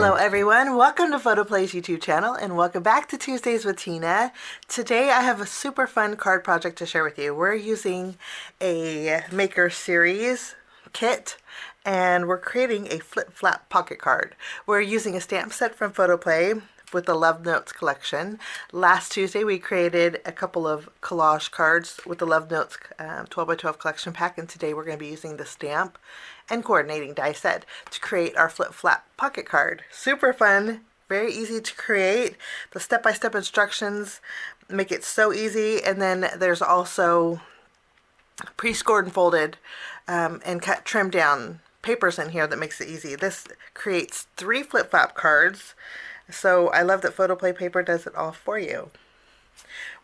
Hello everyone, welcome to PhotoPlay's YouTube channel and welcome back to Tuesdays with Tina. Today I have a super fun card project to share with you. We're using a Maker Series kit and we're creating a flip-flap pocket card. We're using a stamp set from PhotoPlay with the Love Notes collection. Last Tuesday we created a couple of collage cards with the Love Notes 12x12 collection pack, and today we're going to be using the stamp and coordinating die set to create our flip-flap pocket card. Super fun, very easy to create. The step-by-step instructions make it so easy, and then there's also pre-scored and folded and cut trimmed down papers in here that makes it easy. This creates 3 flip-flap cards. So I love that PHOTOPLAY paper does it all for you.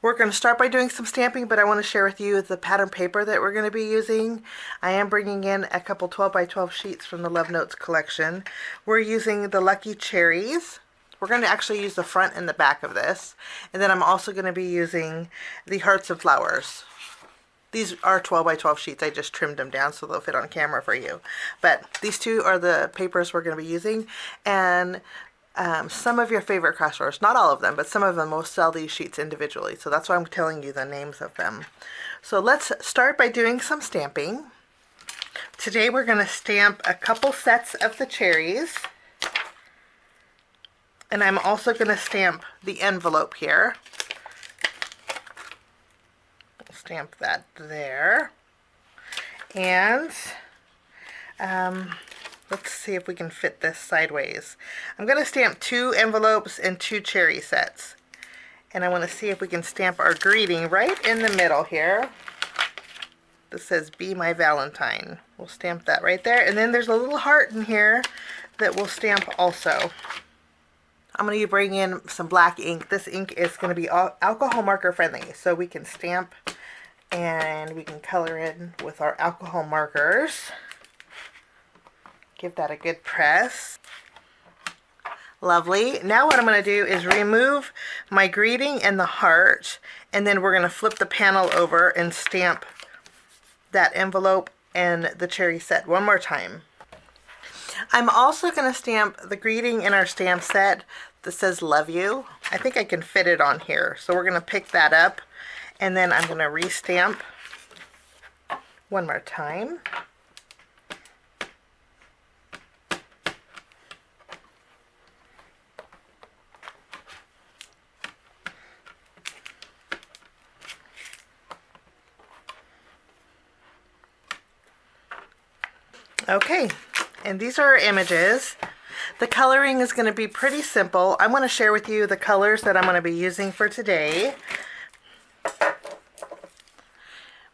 We're going to start by doing some stamping, but I want to share with you the pattern paper that we're going to be using. I am bringing in a couple 12x12 sheets from the Love Notes collection. We're using the Lucky Cherries. We're going to actually use the front and the back of this. And then I'm also going to be using the Hearts and Flowers. These are 12x12 sheets. I just trimmed them down so they'll fit on camera for you. But these two are the papers we're going to be using. And some of your favorite craft stores, not all of them, but some of them will sell these sheets individually. So that's why I'm telling you the names of them. So let's start by doing some stamping. Today we're going to stamp a couple sets of the cherries. And I'm also going to stamp the envelope here. Stamp that there. And let's see if we can fit this sideways. I'm going to stamp 2 envelopes and 2 cherry sets. And I want to see if we can stamp our greeting right in the middle here. This says, "Be My Valentine." We'll stamp that right there. And then there's a little heart in here that we'll stamp also. I'm going to bring in some black ink. This ink is going to be alcohol marker friendly. So we can stamp and we can color in with our alcohol markers. Give that a good press. Lovely. Now what I'm going to do is remove my greeting and the heart, and then we're going to flip the panel over and stamp that envelope and the cherry set one more time. I'm also going to stamp the greeting in our stamp set that says "Love You." I think I can fit it on here. So we're going to pick that up, and then I'm going to restamp one more time. Okay, and these are our images. The coloring is going to be pretty simple. I want to share with you the colors that I'm going to be using for today.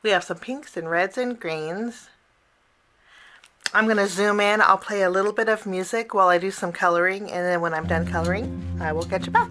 We have some pinks and reds and greens. I'm going to zoom in. I'll play a little bit of music while I do some coloring, and then when I'm done coloring, I will get you back.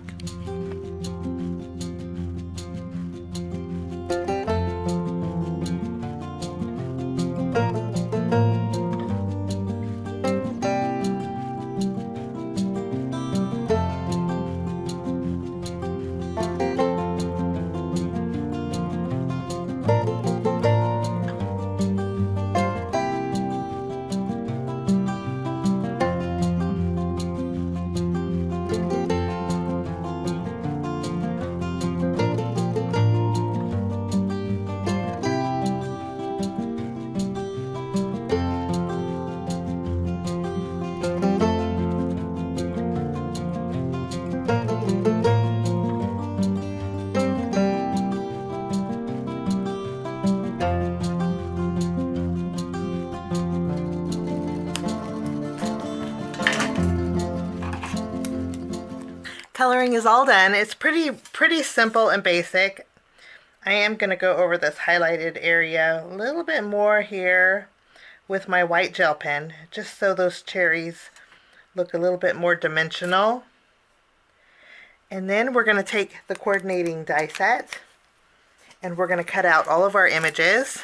Coloring is all done. It's pretty simple and basic. I am going to go over this highlighted area a little bit more here with my white gel pen, just so those cherries look a little bit more dimensional. And then we're going to take the coordinating die set and we're going to cut out all of our images.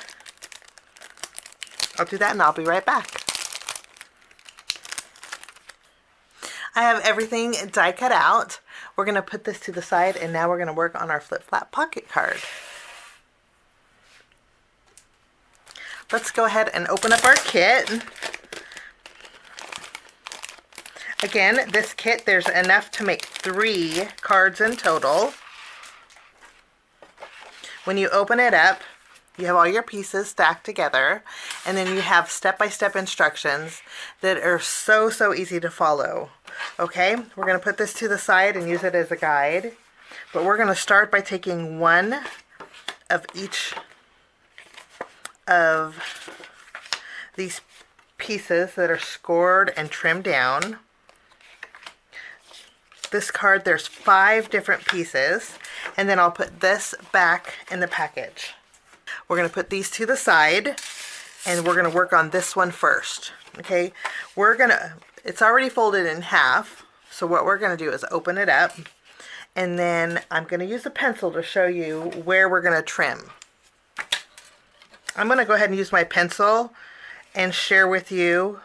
I'll do that and I'll be right back. I have everything die cut out. We're going to put this to the side, and now we're going to work on our flip-flap pocket card. Let's go ahead and open up our kit. Again, this kit, there's enough to make 3 cards in total. When you open it up, you have all your pieces stacked together, and then you have step-by-step instructions that are so easy to follow. Okay, we're going to put this to the side and use it as a guide, but we're going to start by taking one of each of these pieces that are scored and trimmed down. This card, there's 5 different pieces, and then I'll put this back in the package. We're going to put these to the side, and we're going to work on this one first. Okay, it's already folded in half, so what we're going to do is open it up, and then I'm going to use a pencil to show you where we're going to trim. I'm going to go ahead and use my pencil and share with you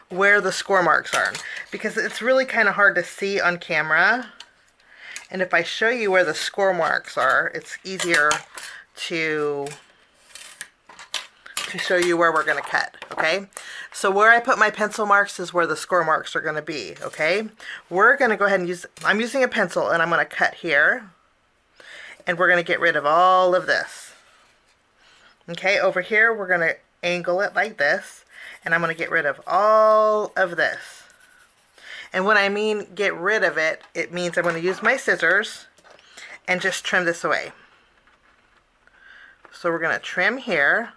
where the score marks are, because it's really kind of hard to see on camera, and if I show you where the score marks are, it's easier to show you where we're going to cut. Okay, so where I put my pencil marks is where the score marks are going to be. Okay, we're going to go ahead and I'm using a pencil, and I'm going to cut here, and we're going to get rid of all of this. Okay, over here we're going to angle it like this, and I'm going to get rid of all of this. And when I mean get rid of it, it means I'm going to use my scissors and just trim this away. So we're going to trim here,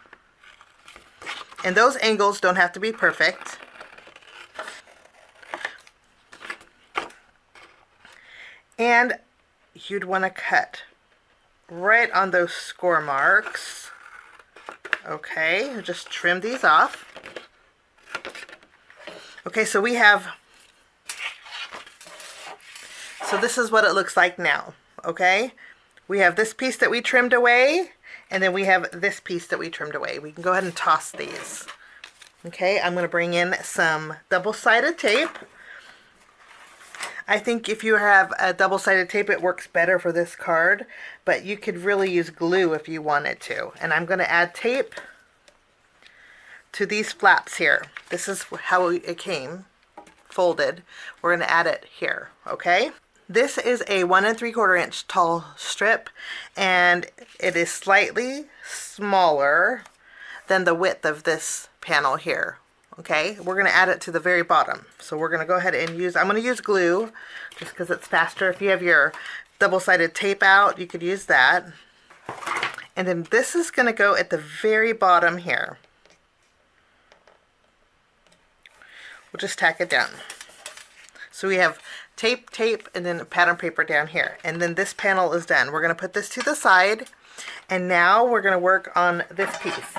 and those angles don't have to be perfect. And you'd want to cut right on those score marks. Okay, just trim these off. Okay, so this is what it looks like now. Okay, we have this piece that we trimmed away, and then we have this piece that we trimmed away. We can go ahead and toss these. Okay, I'm going to bring in some double-sided tape. I think if you have a double-sided tape, it works better for this card, but you could really use glue if you wanted to. And I'm going to add tape to these flaps here. This is how it came folded. We're going to add it here. Okay, this is a 1 3/4 inch tall strip, and it is slightly smaller than the width of this panel here. Okay, we're going to add it to the very bottom. So we're going to go ahead and I'm going to use glue just because it's faster. If you have your double-sided tape out, you could use that. And then this is going to go at the very bottom here. We'll just tack it down. So we have tape, and then pattern paper down here. And then this panel is done. We're going to put this to the side, and now we're going to work on this piece.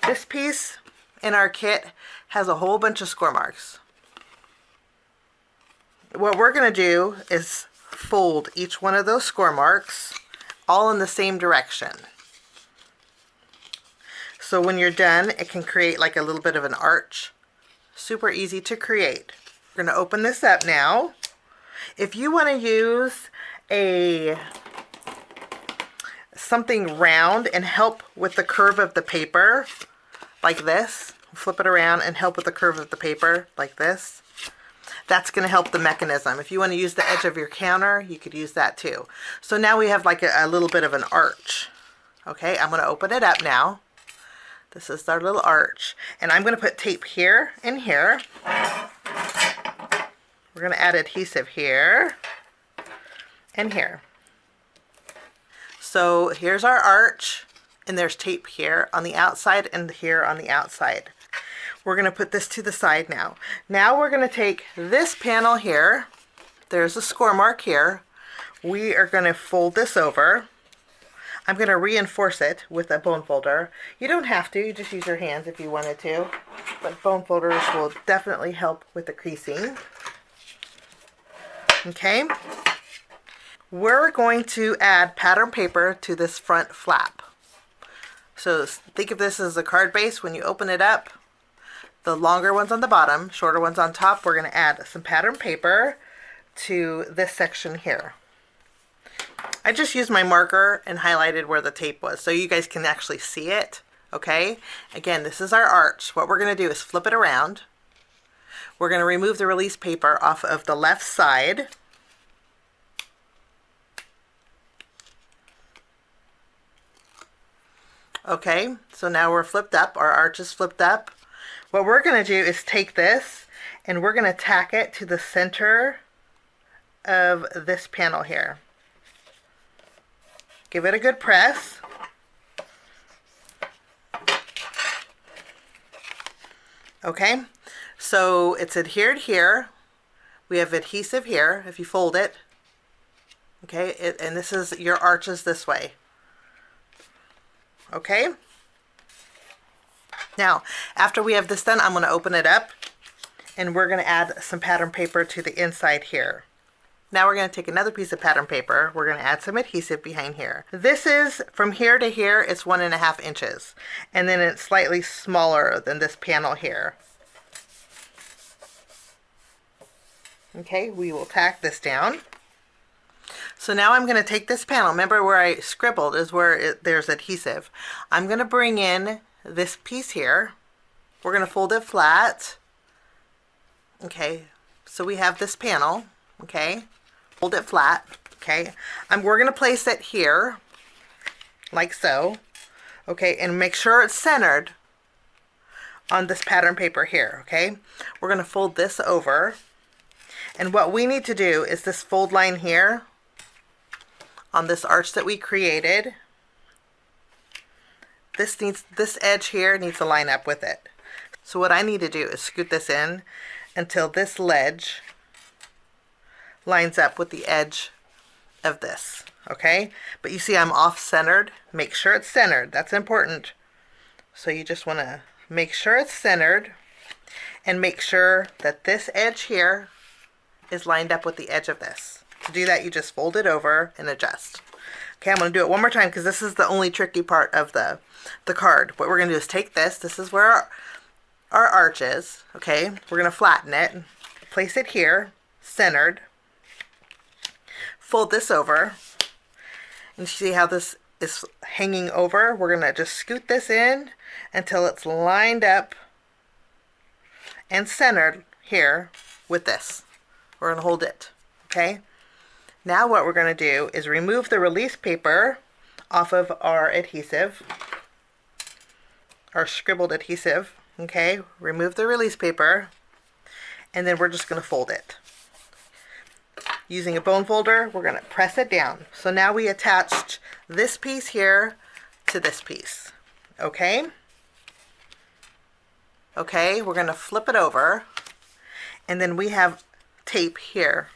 This piece in our kit has a whole bunch of score marks. What we're going to do is fold each one of those score marks all in the same direction. So when you're done, it can create like a little bit of an arch. Super easy to create. We're going to open this up now. If you want to use something round and help with the curve of the paper, like this, flip it around and help with the curve of the paper, like this, that's going to help the mechanism. If you want to use the edge of your counter, you could use that too. So now we have like a little bit of an arch. Okay, I'm going to open it up now. This is our little arch, and I'm going to put tape here and here. We're going to add adhesive here and here. So here's our arch, and there's tape here on the outside and here on the outside. We're going to put this to the side now. Now we're going to take this panel here. There's a score mark here. We are going to fold this over. I'm going to reinforce it with a bone folder. You don't have to, you just use your hands if you wanted to, but bone folders will definitely help with the creasing. Okay, we're going to add pattern paper to this front flap. So think of this as a card base. When you open it up, the longer one's on the bottom, shorter one's on top. We're going to add some pattern paper to this section here. I just used my marker and highlighted where the tape was so you guys can actually see it. Okay, again, this is our arch. What we're going to do is flip it around. We're going to remove the release paper off of the left side. Okay, so now we're flipped up, our arch is flipped up. What we're going to do is take this and we're going to tack it to the center of this panel here. Give it a good press. Okay, so it's adhered here. We have adhesive here if you fold it. Okay, and this is your arches this way. Okay, now after we have this done, I'm going to open it up and we're going to add some pattern paper to the inside here. Now we're going to take another piece of pattern paper. We're going to add some adhesive behind here. This is from here to here, it's 1.5 inches. And then it's slightly smaller than this panel here. Okay, we will tack this down. So now I'm going to take this panel. Remember where I scribbled is where there's adhesive. I'm going to bring in this piece here. We're going to fold it flat. Okay, so we have this panel. Okay, hold it flat. Okay, we're going to place it here like so. Okay, and make sure it's centered on this pattern paper here. Okay, we're going to fold this over, and what we need to do is this fold line here on this arch that we created. This edge here needs to line up with it. So what I need to do is scoot this in until this ledge lines up with the edge of this. Okay, but you see I'm off centered. Make sure it's centered, that's important. So you just want to make sure it's centered and make sure that this edge here is lined up with the edge of this. To do that, you just fold it over and adjust. Okay, I'm going to do it one more time because this is the only tricky part of the card. What we're going to do is take this is where our arch is. Okay, we're going to flatten it, place it here, centered, fold this over, and see how this is hanging over? We're going to just scoot this in until it's lined up and centered here with this. We're going to hold it. Okay, now what we're going to do is remove the release paper off of our adhesive, our scribbled adhesive. Okay, remove the release paper, and then we're just going to fold it. Using a bone folder, we're going to press it down. So now we attached this piece here to this piece. Okay, we're going to flip it over, and then we have tape here.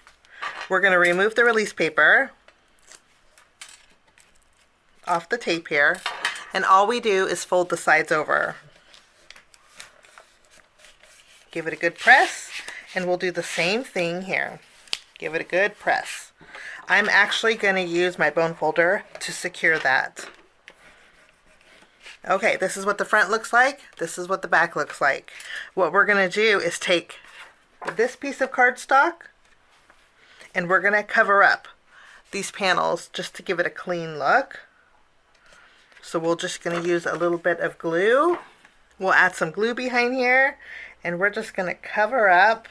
We're going to remove the release paper off the tape here, and all we do is fold the sides over. Give it a good press, and we'll do the same thing here. Give it a good press. I'm actually going to use my bone folder to secure that. Okay, this is what the front looks like. This is what the back looks like. What we're going to do is take this piece of cardstock, and we're going to cover up these panels just to give it a clean look. So we're just going to use a little bit of glue. We'll add some glue behind here, and we're just going to cover up.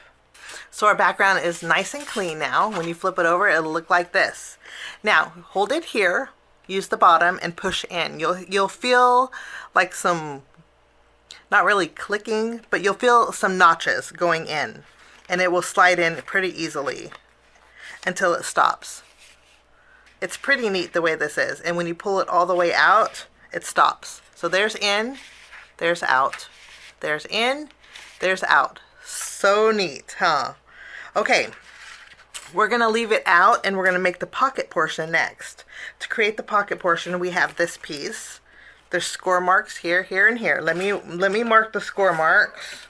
So our background is nice and clean now. When you flip it over, it'll look like this. Now, hold it here, use the bottom, and push in. You'll feel like some, not really clicking, but you'll feel some notches going in, and it will slide in pretty easily until it stops. It's pretty neat the way this is, and when you pull it all the way out, it stops. So there's in, there's out, there's in, there's out. So neat, huh? Okay, we're going to leave it out, and we're going to make the pocket portion next. To create the pocket portion, we have this piece. There's score marks here, here, and here. Let me mark the score marks.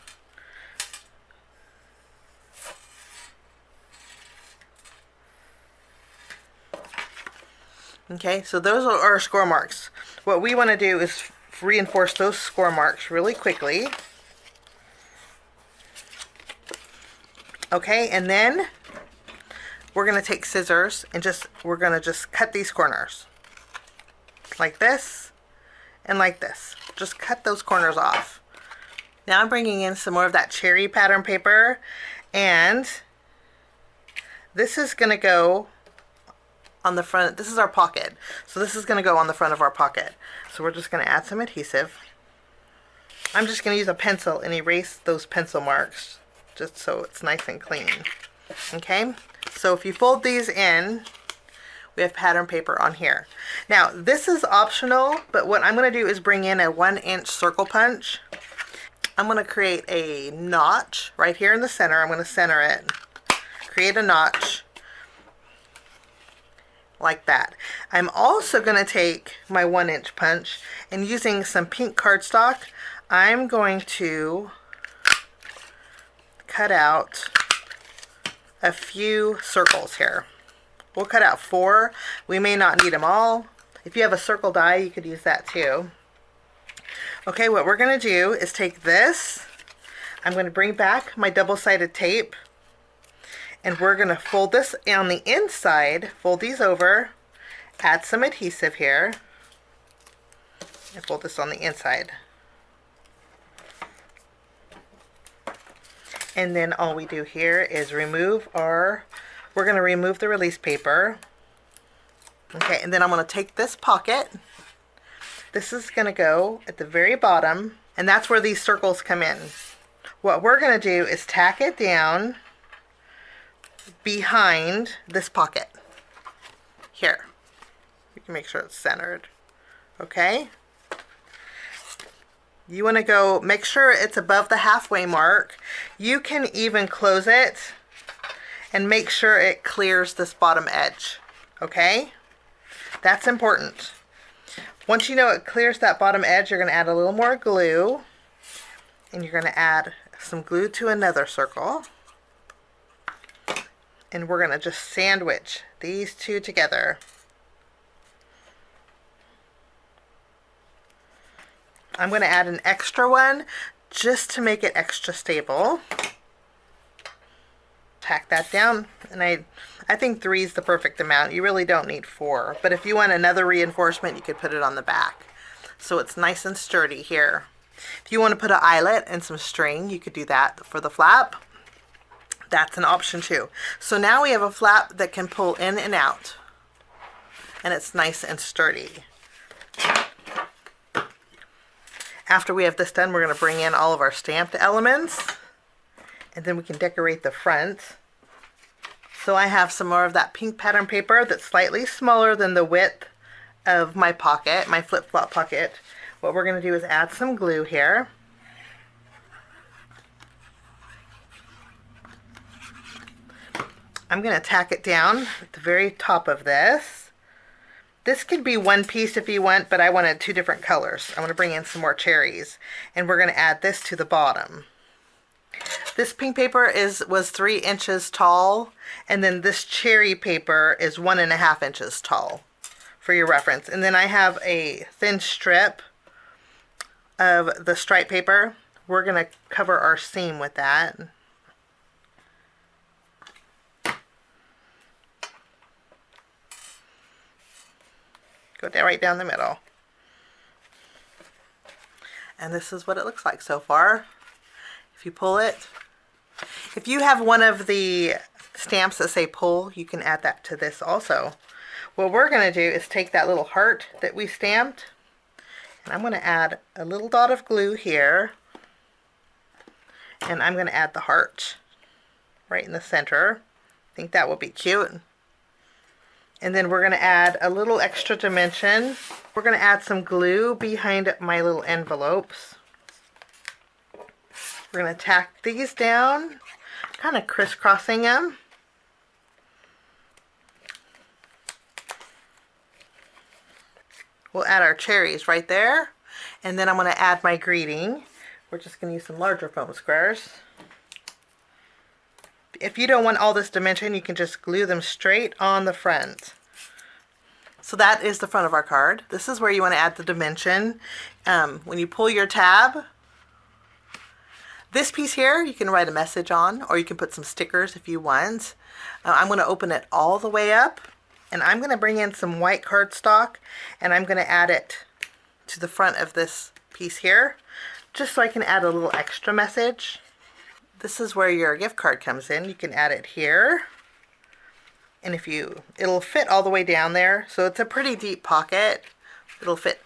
Okay, so those are our score marks. What we want to do is reinforce those score marks really quickly. Okay, and then we're going to take scissors and we're going to just cut these corners. Like this and like this. Just cut those corners off. Now I'm bringing in some more of that cherry pattern paper, and this is going to go on the front. This is our pocket, so this is going to go on the front of our pocket. So we're just going to add some adhesive. I'm just going to use a pencil and erase those pencil marks just so it's nice and clean. Okay, so if you fold these in, we have pattern paper on here. Now this is optional, but what I'm going to do is bring in a 1-inch circle punch. I'm going to create a notch right here in the center. I'm going to center it, create a notch like that. I'm also going to take my 1-inch punch, and using some pink cardstock, I'm going to cut out a few circles here. We'll cut out 4. We may not need them all. If you have a circle die, you could use that too. Okay, what we're going to do is take this. I'm going to bring back my double-sided tape, and we're going to fold this on the inside, fold these over, add some adhesive here, and fold this on the inside. And then all we do here is we're going to remove the release paper. Okay, and then I'm going to take this pocket. This is going to go at the very bottom, and that's where these circles come in. What we're going to do is tack it down behind this pocket. Here. You can make sure it's centered. Okay? You want to make sure it's above the halfway mark. You can even close it and make sure it clears this bottom edge. Okay? That's important. Once you know it clears that bottom edge, you're going to add a little more glue, and you're going to add some glue to another circle, and we're going to just sandwich these two together. I'm going to add an extra one just to make it extra stable. Tack that down, and I think 3 is the perfect amount. You really don't need 4, but if you want another reinforcement, you could put it on the back so it's nice and sturdy here. If you want to put an eyelet and some string, you could do that for the flap. That's an option too. So now we have a flap that can pull in and out, and it's nice and sturdy. After we have this done, we're going to bring in all of our stamped elements, and then we can decorate the front. So I have some more of that pink pattern paper that's slightly smaller than the width of my pocket, my flip-flop pocket. What we're going to do is add some glue here. I'm going to tack it down at the very top of this. This could be one piece if you want, but I wanted 2 different colors. I want to bring in some more cherries, and we're going to add this to the bottom. This pink paper was 3 inches tall, and then this cherry paper is 1.5 inches tall, for your reference. And then I have a thin strip of the stripe paper. We're going to cover our seam with that. Go down right down the middle. And this is what it looks like so far. If you pull it, if you have one of the stamps that say pull, you can add that to this also. What we're going to do is take that little heart that we stamped, and I'm going to add a little dot of glue here, and I'm going to add the heart right in the center. I think that will be cute. And then we're going to add a little extra dimension. We're going to add some glue behind my little envelopes. We're going to tack these down, kind of crisscrossing them. We'll add our cherries right there. And then I'm going to add my greeting. We're just going to use some larger foam squares. If you don't want all this dimension, you can just glue them straight on the front. So that is the front of our card. This is where you want to add the dimension. When you pull your tab, this piece here you can write a message on, or you can put some stickers if you want. I'm going to open it all the way up, and I'm going to bring in some white cardstock, and I'm going to add it to the front of this piece here, just so I can add a little extra message. This is where your gift card comes in. You can add it here. And it'll fit all the way down there. So it's a pretty deep pocket. It'll fit.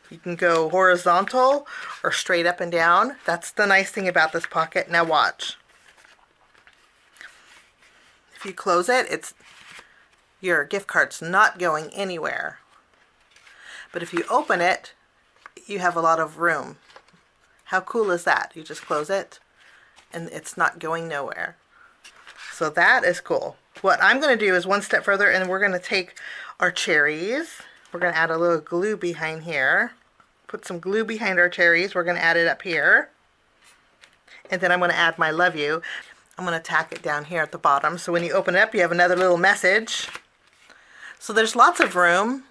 You can go horizontal or straight up and down. That's the nice thing about this pocket. Now watch. If you close it, your gift card's not going anywhere. But if you open it, you have a lot of room. How cool is that? You just close it and it's not going nowhere. So that is cool. What I'm going to do is one step further, and we're going to take our cherries. We're going to add a little glue behind here. Put some glue behind our cherries. We're going to add it up here. And then I'm going to add my love you. I'm going to tack it down here at the bottom. So when you open it up, you have another little message. So there's lots of room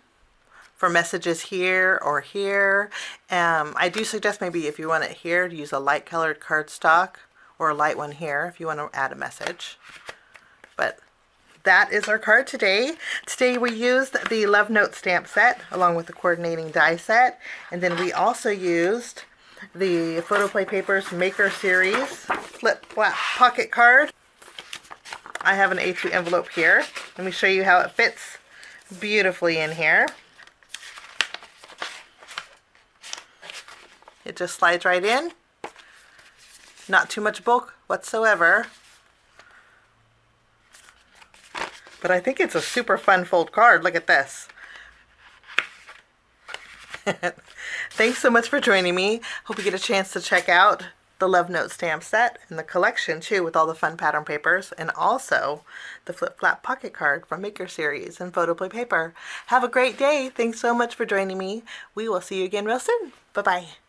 for messages here or here. I do suggest maybe if you want it here, to use a light colored cardstock or a light one here if you want to add a message. But that is our card today. Today we used the Love Note stamp set along with the coordinating die set. And then we also used the PHOTOPLAY Papers Maker Series Flip Flap Pocket Card. I have an A2 envelope here. Let me show you how it fits beautifully in here. It just slides right in. Not too much bulk whatsoever. But I think it's a super fun fold card. Look at this. Thanks so much for joining me. Hope you get a chance to check out the Love Note stamp set and the collection too, with all the fun pattern papers, and also the Flip Flap Pocket Card from Maker Series and PHOTOPLAY Paper. Have a great day. Thanks so much for joining me. We will see you again real soon. Bye-bye.